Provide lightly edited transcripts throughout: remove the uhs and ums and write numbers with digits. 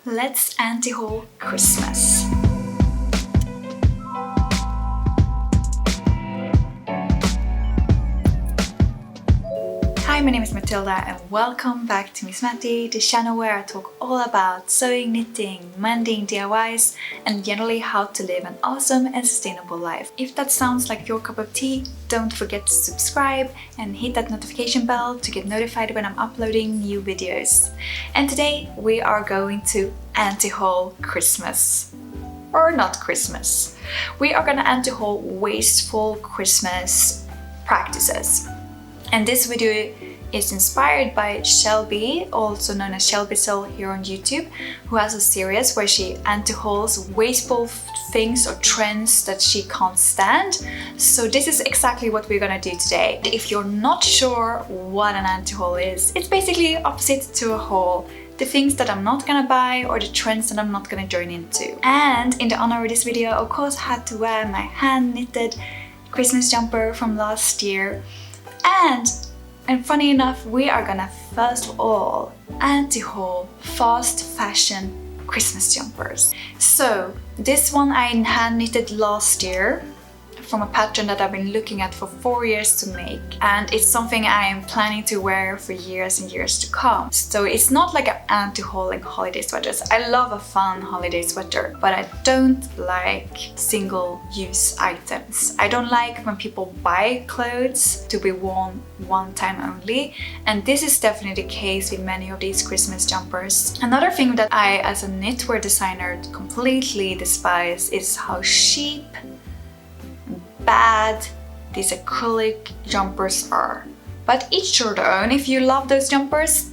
Let's anti-haul Christmas. Hi, my name is Matilda and welcome back to Miss Matti, the channel where I talk all about sewing, knitting, mending, DIYs, and generally how to live an awesome and sustainable life. If that sounds like your cup of tea, don't forget to subscribe and hit that notification bell to get notified when I'm uploading new videos. And today we are going to anti-haul Christmas. Or not Christmas. We are gonna anti-haul wasteful Christmas practices. And this video is inspired by Shelby, also known as Shelby Soul here on YouTube, who has a series where she anti-hauls wasteful things or trends that she can't stand. So this is exactly what we're gonna do today. If you're not sure what an anti-haul is, it's basically opposite to a haul. The things that I'm not gonna buy or the trends that I'm not gonna join into. And in the honor of this video, of course, I had to wear my hand-knitted Christmas jumper from last year. And funny enough, we are gonna first of all anti-haul fast fashion Christmas jumpers. So this one I hand knitted last year from a pattern that I've been looking at for 4 years to make, and it's something I am planning to wear for years and years to come. So it's not like an anti-hauling holiday sweaters. I love a fun holiday sweater, but I don't like single-use items. I don't like when people buy clothes to be worn one time only, and this is definitely the case with many of these Christmas jumpers. Another thing that I, as a knitwear designer, completely despise is how cheap, bad these acrylic jumpers are. But each to their own. If you love those jumpers,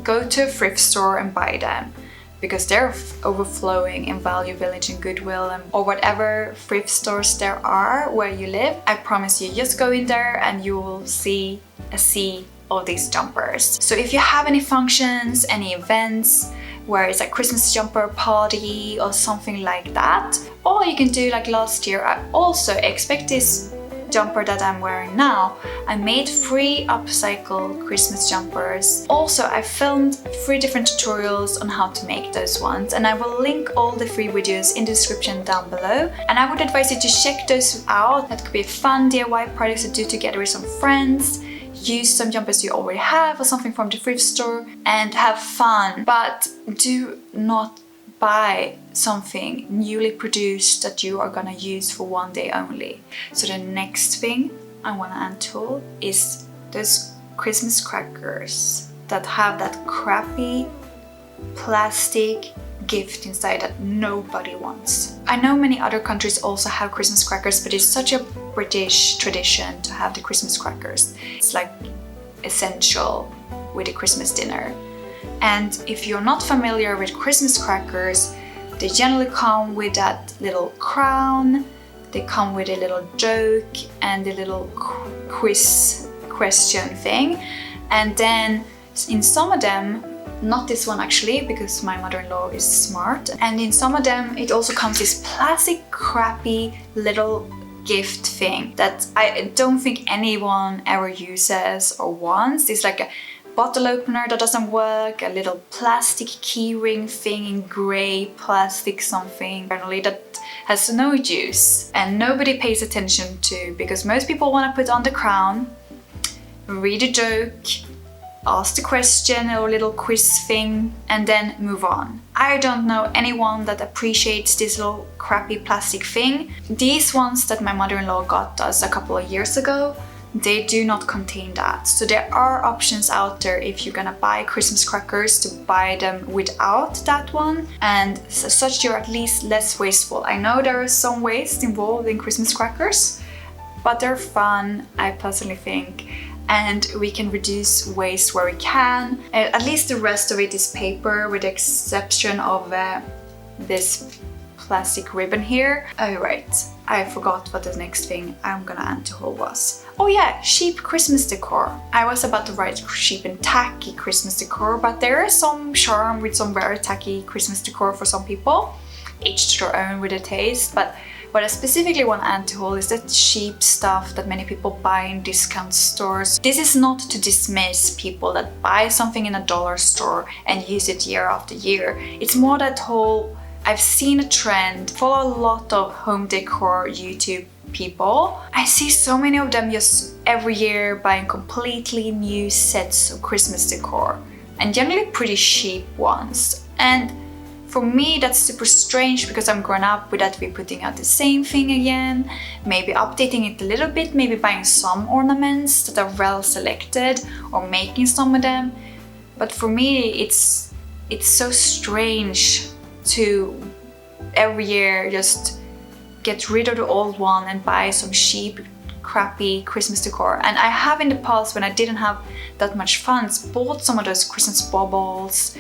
go to a thrift store and buy them, because they're overflowing in Value Village and Goodwill or whatever thrift stores there are where you live. I promise you, just go in there and you will see a sea of these jumpers. So if you have any functions, any events where it's a Christmas jumper party or something like that, or you can do like last year. I also expect this jumper that I'm wearing now. I made 3 upcycle Christmas jumpers. Also, I filmed 3 different tutorials on how to make those ones, and I will link all the 3 videos in the description down below. And I would advise you to check those out. That could be a fun DIY project to do together with some friends. Use some jumpers you already have or something from the thrift store and have fun. But do not buy something newly produced that you are gonna use for one day only. So the next thing I wanna anti-haul is those Christmas crackers that have that crappy plastic gift inside that nobody wants. I know many other countries also have Christmas crackers, but it's such a British tradition to have the Christmas crackers. It's like essential with a Christmas dinner. And if you're not familiar with Christmas crackers, they generally come with that little crown, they come with a little joke and a little quiz question thing. And then in some of them, not this one actually, because my mother-in-law is smart, and in some of them it also comes this plastic crappy little gift thing that I don't think anyone ever uses or wants. It's like a bottle opener that doesn't work, a little plastic keyring thing in grey plastic something generally that has no use and nobody pays attention to, because most people want to put on the crown, read a joke, ask the question or little quiz thing, and then move on. I don't know anyone that appreciates this little crappy plastic thing. These ones that my mother-in-law got us a couple of years ago, they do not contain that. So there are options out there if you're gonna buy Christmas crackers to buy them without that one, and as such you're at least less wasteful. I know there is some waste involved in Christmas crackers, but they're fun, I personally think, and we can reduce waste where we can. At least the rest of it is paper, with the exception of this plastic ribbon here. Oh right, I forgot what the next thing I'm gonna anti-haul was. Oh yeah, cheap Christmas decor. I was about to write cheap and tacky Christmas decor, but there is some charm with some very tacky Christmas decor for some people. Each to their own with a taste, but What I specifically want to anti-haul is that cheap stuff that many people buy in discount stores. This is not to dismiss people that buy something in a dollar store and use it year after year. It's more that whole, I've seen a trend, follow a lot of home decor YouTube people. I see so many of them just every year buying completely new sets of Christmas decor, and generally pretty cheap ones. And for me, that's super strange because I'm grown up with that we're putting out the same thing again, maybe updating it a little bit, maybe buying some ornaments that are well selected or making some of them. But for me, it's so strange to every year just get rid of the old one and buy some cheap, crappy Christmas decor. And I have in the past, when I didn't have that much funds, bought some of those Christmas baubles,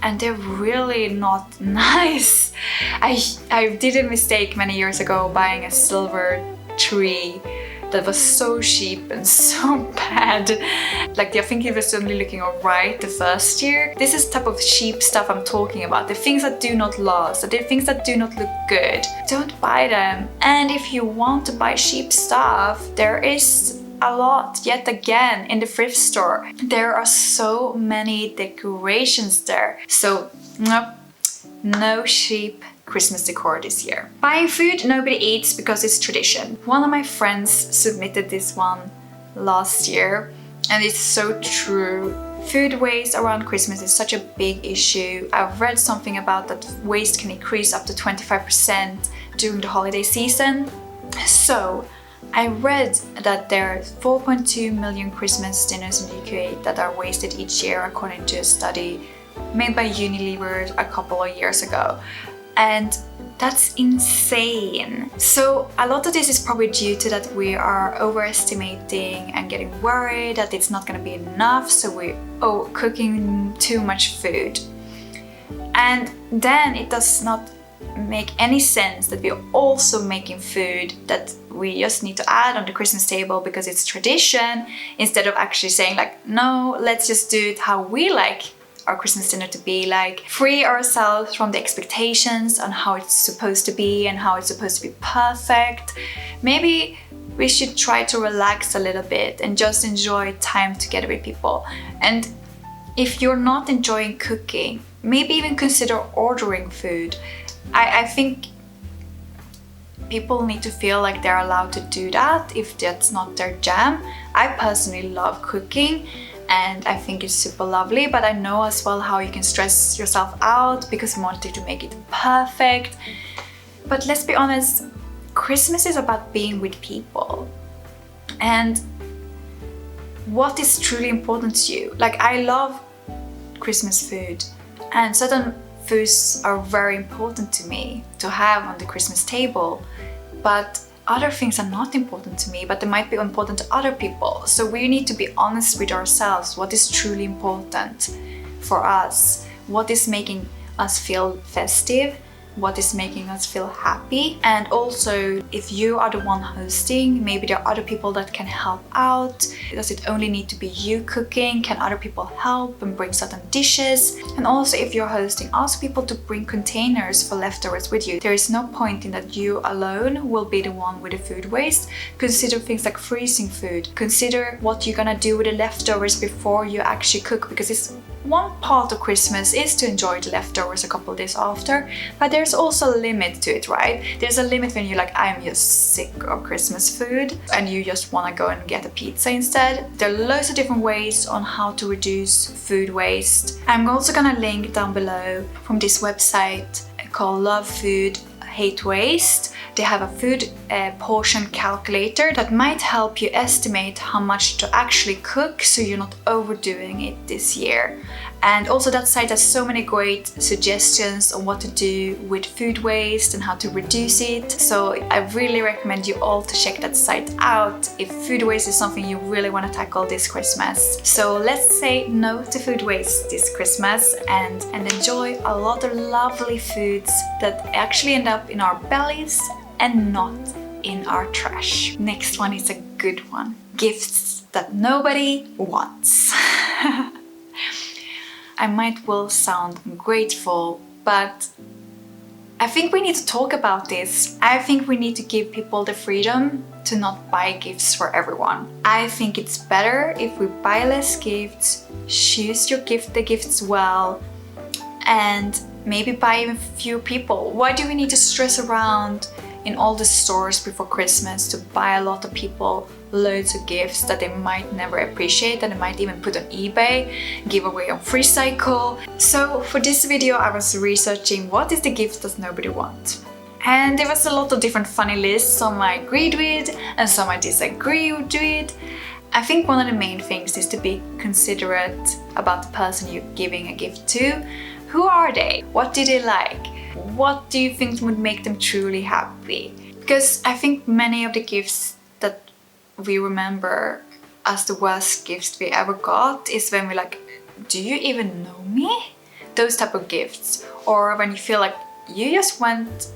and they're really not nice. I did a mistake many years ago buying a silver tree that was so cheap and so bad. Like, I think it was only looking alright the first year. This is the type of cheap stuff I'm talking about. The things that do not last, the things that do not look good. Don't buy them. And if you want to buy cheap stuff, there is a lot, yet again, in the thrift store. There are so many decorations there. So, nope, no cheap Christmas decor this year. Buying food nobody eats because it's tradition. One of my friends submitted this one last year, and it's so true. Food waste around Christmas is such a big issue. I've read something about that waste can increase up to 25% during the holiday season. So, I read that there are 4.2 million Christmas dinners in the UK that are wasted each year, according to a study made by Unilever a couple of years ago. And that's insane. So a lot of this is probably due to that we are overestimating and getting worried that it's not going to be enough, so we're cooking too much food. And then it does not make any sense that we're also making food that we just need to add on the Christmas table because it's tradition, instead of actually saying like, no, let's just do it how we like our Christmas dinner to be, like free ourselves from the expectations on how it's supposed to be and how it's supposed to be perfect. Maybe we should try to relax a little bit and just enjoy time together with people. And if you're not enjoying cooking, maybe even consider ordering food. I think people need to feel like they're allowed to do that if that's not their jam. I personally love cooking and I think it's super lovely, but I know as well how you can stress yourself out because you wanted to make it perfect. But let's be honest, Christmas is about being with people and what is truly important to you. Like, I love Christmas food, and certain foods are very important to me to have on the Christmas table, but other things are not important to me, but they might be important to other people. So we need to be honest with ourselves. What is truly important for us? What is making us feel festive? What is making us feel happy? And also, if you are the one hosting, maybe there are other people that can help out. Does it only need to be you cooking? Can other people help and bring certain dishes? And also, if you're hosting, ask people to bring containers for leftovers with you. There is no point in that you alone will be the one with the food waste. Consider things like freezing food. Consider what you're gonna do with the leftovers before you actually cook, because it's one part of Christmas is to enjoy the leftovers a couple of days after, but there's also a limit to it, right? There's a limit when you're like, I'm just sick of Christmas food and you just want to go and get a pizza instead. There are loads of different ways on how to reduce food waste. I'm also gonna link down below from this website called Love Food, Hate Waste. They have a food portion calculator that might help you estimate how much to actually cook so you're not overdoing it this year. And also that site has so many great suggestions on what to do with food waste and how to reduce it. So I really recommend you all to check that site out if food waste is something you really want to tackle this Christmas. So let's say no to food waste this Christmas and enjoy a lot of lovely foods that actually end up in our bellies and not in our trash. Next one is a good one. Gifts that nobody wants. I might will sound ungrateful, but I think we need to talk about this. I think we need to give people the freedom to not buy gifts for everyone. I think it's better if we buy less gifts, choose the gifts well, and maybe buy even few people. Why do we need to stress around in all the stores before Christmas to buy a lot of people loads of gifts that they might never appreciate, that they might even put on eBay, give away on FreeCycle? So for this video I was researching what is the gift that nobody wants. And there was a lot of different funny lists, some I agreed with and some I disagreed with. I think one of the main things is to be considerate about the person you're giving a gift to. Who are they? What do they like? What do you think would make them truly happy? Because I think many of the gifts that we remember as the worst gifts we ever got is when we're like, do you even know me? Those type of gifts. Or when you feel like you just went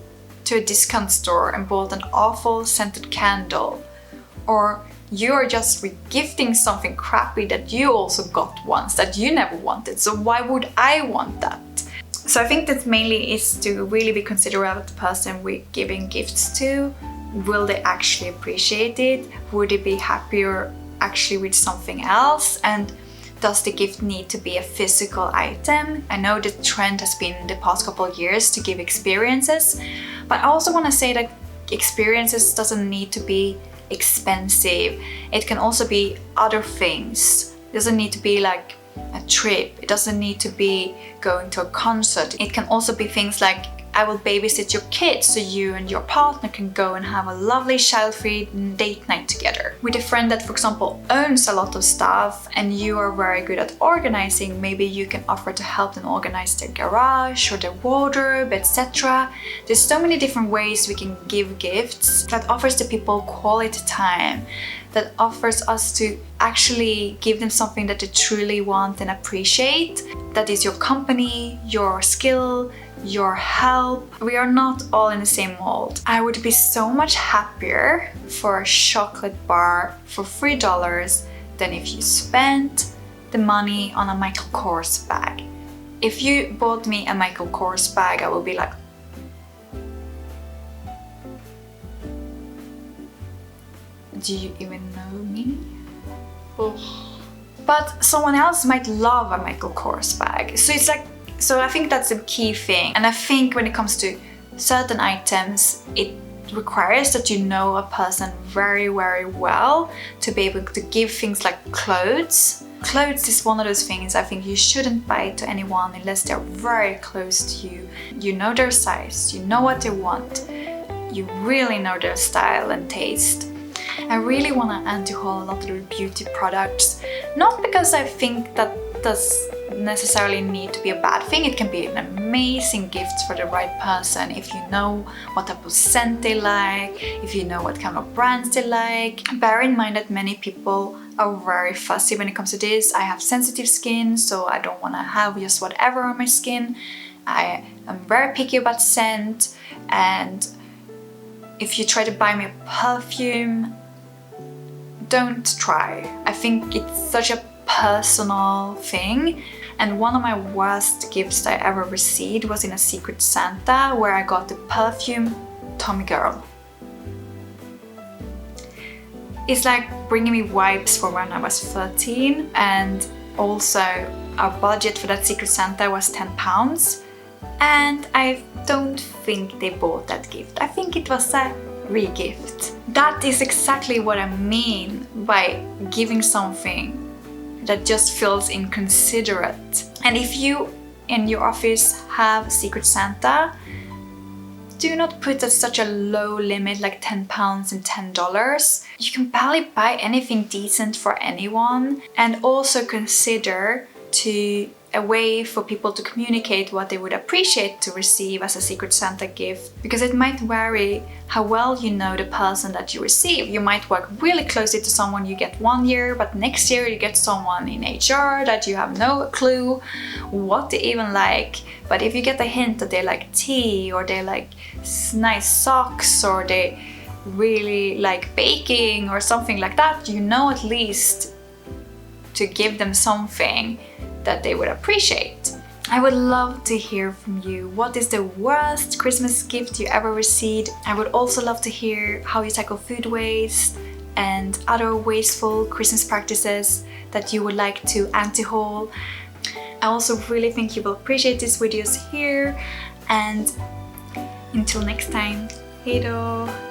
to a discount store and bought an awful scented candle. Or you are just regifting something crappy that you also got once that you never wanted. So why would I want that? So I think that mainly is to really be considerate of the person we're giving gifts to. Will they actually appreciate it? Would they be happier actually with something else? And does the gift need to be a physical item? I know the trend has been the past couple of years to give experiences, but I also want to say that experiences doesn't need to be expensive. It can also be other things. It doesn't need to be like a trip. It doesn't need to be going to a concert. It can also be things like, I will babysit your kids so you and your partner can go and have a lovely child-free date night together. With a friend that, for example, owns a lot of stuff and you are very good at organizing, maybe you can offer to help them organize their garage or their wardrobe, etc. There's so many different ways we can give gifts that offers the people quality time, that offers us to actually give them something that they truly want and appreciate. That is your company, your skill, your help. We are not all in the same mold. I would be so much happier for a chocolate bar for $3 than if you spent the money on a Michael Kors bag. If you bought me a Michael Kors bag, I would be like, do you even know me? Oh. But someone else might love a Michael Kors bag. So it's like, so I think that's a key thing. And I think when it comes to certain items, it requires that you know a person very, very well to be able to give things like clothes. Clothes is one of those things I think you shouldn't buy to anyone unless they're very close to you. You know their size, you know what they want, you really know their style and taste. I really want to anti-haul a lot of the beauty products, not because I think that does necessarily need to be a bad thing. It can be an amazing gift for the right person if you know what type of scent they like, if you know what kind of brands they like. Bear in mind that many people are very fussy when it comes to this. I have sensitive skin, so I don't want to have just whatever on my skin. I am very picky about scent, and if you try to buy me a perfume, don't try. I think it's such a personal thing. And one of my worst gifts I ever received was in a Secret Santa, where I got the perfume Tommy Girl. It's like bringing me wipes for when I was 13, and also our budget for that Secret Santa was £10, and I don't think they bought that gift. I think it was a re-gift. That is exactly what I mean by giving something that just feels inconsiderate. And if you in your office have Secret Santa, do not put at such a low limit like £10 and $10. You can barely buy anything decent for anyone. And also consider a way for people to communicate what they would appreciate to receive as a Secret Santa gift, because it might vary how well you know the person that you receive. You might work really closely to someone you get one year, but next year you get someone in HR that you have no clue what they even like. But if you get a hint that they like tea, or they like nice socks, or they really like baking or something like that, you know at least to give them something that they would appreciate. I would love to hear from you. What is the worst Christmas gift you ever received? I would also love to hear how you tackle food waste and other wasteful Christmas practices that you would like to anti-haul. I also really think you will appreciate these videos here, and until next time, hej då!